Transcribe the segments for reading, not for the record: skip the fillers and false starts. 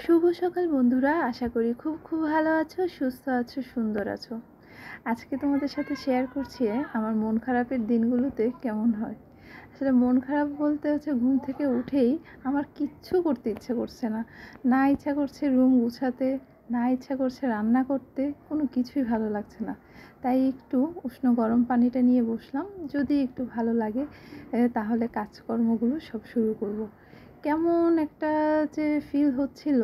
শুভ সকাল বন্ধুরা, আশা করি খুব ভালো আছো, সুস্থ আছো, সুন্দর আছো। আজকে তোমাদের সাথে শেয়ার করছি আমার মন খারাপের দিনগুলোতে কেমন হয়। আসলে মন খারাপ বলতে হচ্ছে ঘুম থেকে উঠেই আমার কিচ্ছু করতে ইচ্ছে করছে না। না ইচ্ছা করছে রুম গুছাতে, না ইচ্ছা করছে রান্না করতে, কোনো কিছুই ভালো লাগছে না। তাই একটু উষ্ণ গরম পানিটা নিয়ে বসলাম, যদি একটু ভালো লাগে তাহলে কাজকর্মগুলো সব শুরু করব। কেমন একটা যে ফিল হচ্ছিল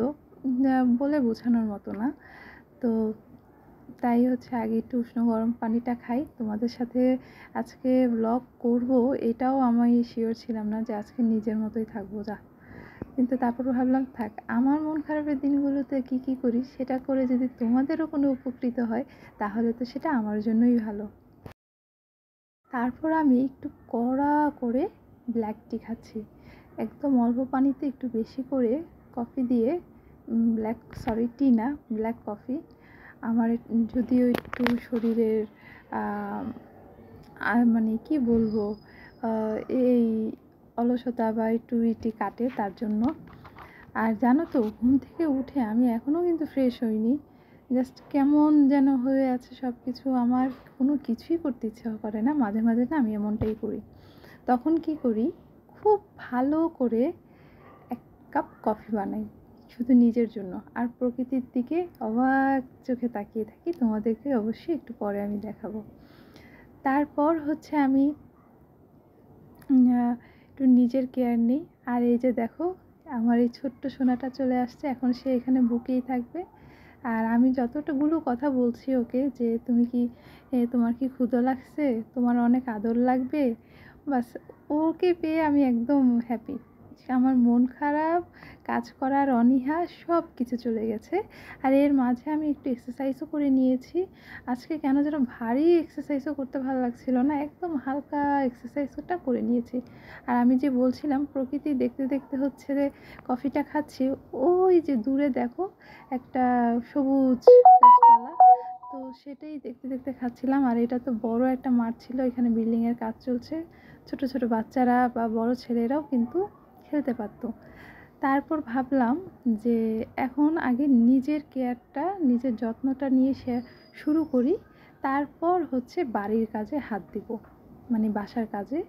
বলে বোঝানোর মতো না। তো তাই হচ্ছে আগে একটু উষ্ণ গরম পানিটা খাই। তোমাদের সাথে আজকে ব্লগ করব এটাও আমি শিওর ছিলাম না যে আজকে নিজের মতোই থাকবো যা, কিন্তু তারপরও ভাবলাম থাক, আমার মন খারাপের দিনগুলোতে কি করি সেটা করে যদি তোমাদেরও কোনো উপকৃত হয় তাহলে তো সেটা আমার জন্যই ভালো। তারপর আমি একটু কড়া করে ব্ল্যাক টি খাচ্ছি, একদম অল্প পানিতে একটু বেশি করে কফি দিয়ে, টি না, ব্ল্যাক কফি। আমার যদিও একটু শরীরের মানে কি বলবো, এই অলসতা বা একটু ইটি কাটে তার জন্য। আর জানো তো, ঘুম থেকে উঠে আমি এখনও কিন্তু ফ্রেশ হইনি, জাস্ট কেমন যেন হয়ে আছে সব কিছু। আমার কোনো কিছুই করতে ইচ্ছা করে না, মাঝে মাঝে না আমি এমনটাই করি। তখন কি করি, খুব ভালো করে এক কাপ কফি বানাই শুধু নিজের জন্য, আর প্রকৃতির দিকে অবাক চোখে তাকিয়ে থাকি। তোমাদেরকে অবশ্যই একটু পরে আমি দেখাবো। তারপর হচ্ছে আমি একটু নিজের কেয়ার নিই। আর এই যে দেখো, আমার এই ছোট্ট সোনাটা চলে আসছে, এখন সে এখানে বুকেই থাকবে। আর আমি যতটুকুলো কথা বলছি ওকে যে তুমি কি তোমার কি ক্ষুধা লাগছে, তোমার অনেক আদর লাগবে, বাস ওকে পেয়ে আমি একদম হ্যাপি। আমার মন খারাপ, কাজ করার অনীহা সব কিছু চলে গেছে। আর এর মাঝে আমি একটু এক্সারসাইজও করে নিয়েছি। আজকে কেন যেন ভারী এক্সারসাইজও করতে ভালো লাগছিল না, একদম হালকা এক্সারসাইজটা করে নিয়েছি। আর আমি যে বলছিলাম প্রকৃতি দেখতে দেখতে হচ্ছে যে কফিটা খাচ্ছি, ওই যে দূরে দেখো একটা সবুজ গাছপালা, তো সেটাই দেখতে দেখতে খাচ্ছিলাম। আর এটা তো বড় একটা মাঠ ছিল, এখানে বিল্ডিংয়ের কাজ চলছে, ছোট ছোট বাচ্চারা বা বড় ছেলেরাও কিন্তু খেলতে পারতো। তারপর ভাবলাম যে এখন আগে নিজের কেয়ারটা, নিজের যত্নটা নিয়ে শুরু করি, তারপর হচ্ছে বাড়ির কাজে হাত দিব, মানে বাসার কাজে।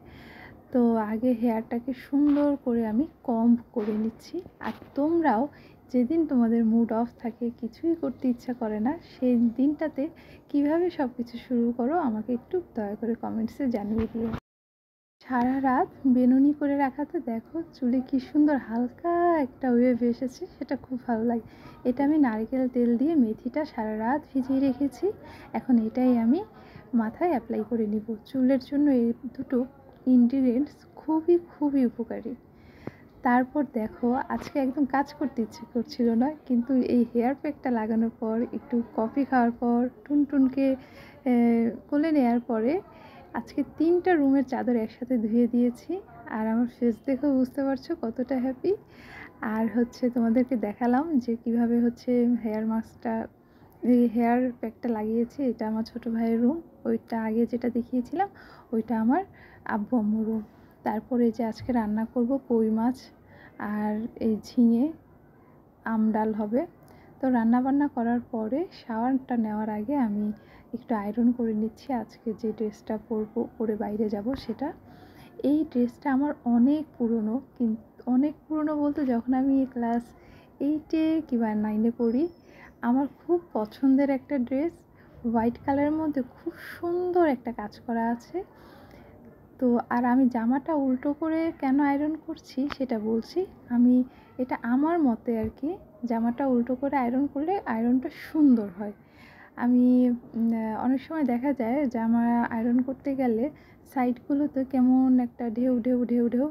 তো আগে হেয়ারটাকে সুন্দর করে আমি কম্ব করে নিচ্ছি। আর তোমরাও যেদিন তোমাদের মুড অফ থাকে, কিছুই করতে ইচ্ছা করে না, সেই দিনটাতে কিভাবে সব কিছু শুরু করো আমাকে একটু দয়া করে কমেন্টসে জানিয়ে দিও। সারা রাত বেনুনি করে রাখাতে দেখো চুলে কি সুন্দর হালকা একটা ওয়েভ এসেছে, সেটা খুব ভালো লাগে। এটা আমি নারকেল তেল দিয়ে মেথিটা সারা রাত ভিজিয়ে রেখেছি, এখন এটাই আমি মাথায় অ্যাপ্লাই করে নিব। চুলের জন্য এই দুটো ইনগ্রিডিয়েন্টস খুবই উপকারী। তারপর দেখো আজকে একদম কাজ করতে ইচ্ছে করছিল না, কিন্তু এই হেয়ার প্যাকটা লাগানোর পর, একটু কফি খাওয়ার পর, টুনটুনকে কোলে নেওয়ার পরে আজকে 3টা রুমের চাদর একসাথে ধুয়ে দিয়েছি। আর আমার ফেস দেখেও বুঝতে পারছো কতটা হ্যাপি। আর হচ্ছে তোমাদেরকে দেখালাম যে কিভাবে হচ্ছে হেয়ার মাস্কটা, এই হেয়ার প্যাকটা লাগিয়েছি। এটা আমার ছোটো ভাইয়ের রুম, ওইটা আগে যেটা দেখিয়েছিলাম ওইটা আমার আব্বু আম্মুর রুম। তারপরে যে আজকে রান্না করব কই মাছ আর এই ঝিঙে আম ডাল হবে। তো রান্নাবান্না করার পরে শাওয়ারটা নেওয়ার আগে আমি একটু আয়রন করে নিচ্ছি আজকে যে ড্রেসটা পরবো, পরে বাইরে যাব সেটা। এই ড্রেসটা আমার অনেক পুরনো, কিন্তু অনেক পুরনো বলতে যখন আমি ক্লাস 8-এ কিংবা 9-এ পড়ি। আমার খুব পছন্দের একটা ড্রেস, হোয়াইট কালারের মধ্যে খুব সুন্দর একটা কাজ করা আছে। তো আর আমি জামাটা উল্টো করে কেন আয়রন করছি সেটা বলছি। আমি এটা আমার মতে আর কি, জামাটা উল্টো করে আয়রন করলে আয়রনটা সুন্দর হয়। আমি অনেক সময় দেখা যায় জামা আয়রন করতে গেলে সাইডগুলোতে কেমন একটা ঢেউ ঢেউ ঢেউ ঢেউ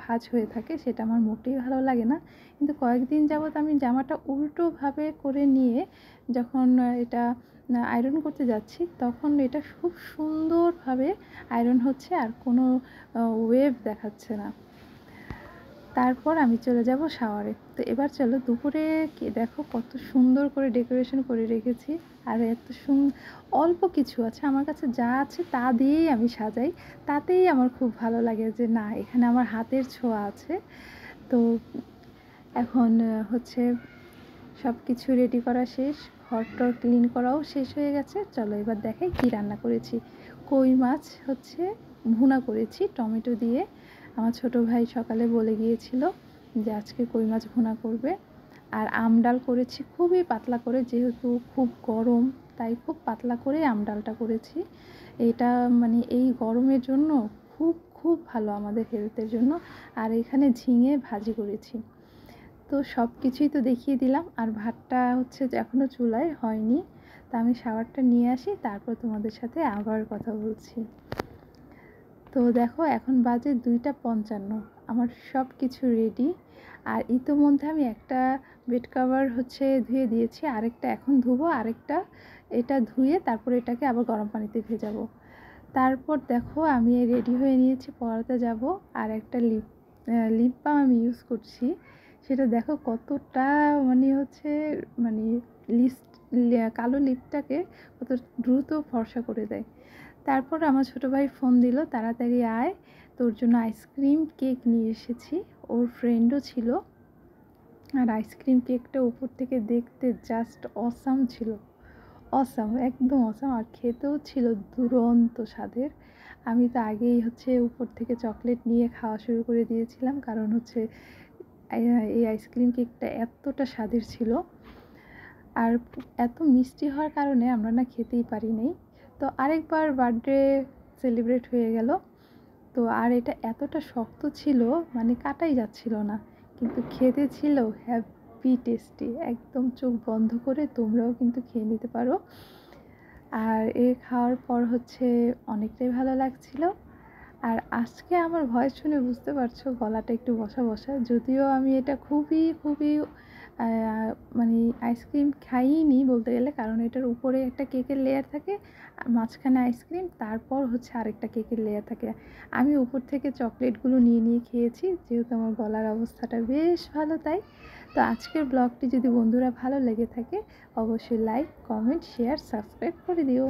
ভাঁজ হয়ে থাকে, সেটা আমার মোটেই ভালো লাগে না। কিন্তু কয়েকদিন যাবৎ আমি জামাটা উল্টোভাবে করে নিয়ে যখন এটা আয়রন করতে যাচ্ছি, তখন এটা খুব সুন্দরভাবে আয়রন হচ্ছে আর কোনো ওয়েভ দেখাচ্ছে না। তারপর আমি চলে যাব শাওয়ারে। তো এবার চলো, দুপুরে কি দেখো কত সুন্দর করে ডেকোরেশন করে রেখেছি। আর এত অল্প কিছু আছে আমার কাছে, যা আছে তা দিয়েই আমি সাজাই, তাতেই আমার খুব ভালো লাগে যে না এখানে আমার হাতের ছোঁয়া আছে। তো এখন হচ্ছে সব কিছু রেডি করা শেষ, ঘর-টর ক্লিন করাও শেষ হয়ে গেছে। চলো এবার দেখাই কী রান্না করেছি। কই মাছ হচ্ছে ভুনা করেছি টমেটো দিয়ে। আমার ছোটো ভাই সকালে বলে গিয়েছিল যে আজকে কই মাছ ভুনা করবে। আর আম ডাল করেছি খুবই পাতলা করে, যেহেতু খুব গরম তাই খুব পাতলা করে আম ডালটা করেছি। এটা মানে এই গরমের জন্য খুব খুব ভালো আমাদের হেলথের জন্য। আর এখানে ঝিঙে ভাজি করেছি। তো সব কিছুই তো দেখিয়ে দিলাম। আর ভাতটা হচ্ছে যে এখনও চুলায় হয়নি, তা আমি শাওয়ারটা নিয়ে আসি, তারপর তোমাদের সাথে আবার কথা বলছি। তো দেখো এখন বাজে 2:55, আমার সব কিছু রেডি। আর ইতোমধ্যে আমি একটা বেড কভার হচ্ছে ধুয়ে দিয়েছি, আরেকটা এখন ধুবো, আরেকটা এটা ধুয়ে তারপর এটাকে আবার গরম পানিতে ভেজাবো। তারপর দেখো আমি রেডি হয়ে নিয়েছি, পড়াতে যাব। আর একটা লিপ বাম আমি ইউজ করছি, সেটা দেখো কতটা মানে হচ্ছে মানে কালো লিপটাকে কত দ্রুত ফর্সা করে দেয়। তারপর আমার ছোটো ভাই ফোন দিল, তাড়াতাড়ি আয়, তোর জন্য আইসক্রিম কেক নিয়ে এসেছি। ওর ফ্রেন্ডও ছিল। আর আইসক্রিম কেকটা উপর থেকে দেখতে জাস্ট অসাম ছিল, অসাম, একদম অসাম। আর খেতেও ছিল দুরন্ত স্বাদের। আমি তো আগেই হচ্ছে উপর থেকে চকলেট নিয়ে খাওয়া শুরু করে দিয়েছিলাম, কারণ হচ্ছে এই আইসক্রিম কেকটা এতটা স্বাদের ছিল। আর এত মিষ্টি হওয়ার কারণে আমরা না খেতেই পারি নাই। তো আরেকবার বার্থডে সেলিব্রেট হয়ে গেল। তো আর এটা এতটা শক্ত ছিল মানে কাটাই যাচ্ছিল না, কিন্তু খেতে ছিল হ্যাপি টেস্টি। একদম চোখ বন্ধ করে তোমরাও কিন্তু খেয়ে নিতে পারো। আর খাওয়ার পর হচ্ছে অনেকটাই ভালো লাগছিল। আর আজকে আমার ভয়েস শুনে বুঝতে পারছো গলাটা একটু বসা বসা, যদিও আমি এটা খুবই খুবই মানে আইসক্রিম খাইনি বলতে গেলে, কারণ এটার উপরে একটা কেকের লেয়ার থাকে, মাঝখানে আইসক্রিম, তারপর হচ্ছে আরেকটা কেকের লেয়ার থাকে। আমি উপর থেকে চকলেটগুলো নিয়ে নিয়ে খেয়েছি, যেহেতু আমার গলার অবস্থাটা বেশ ভালো তাই। তো আজকের ব্লগটি যদি বন্ধুরা ভালো লেগে থাকে অবশ্যই লাইক, কমেন্ট, শেয়ার, সাবস্ক্রাইব করে দিও।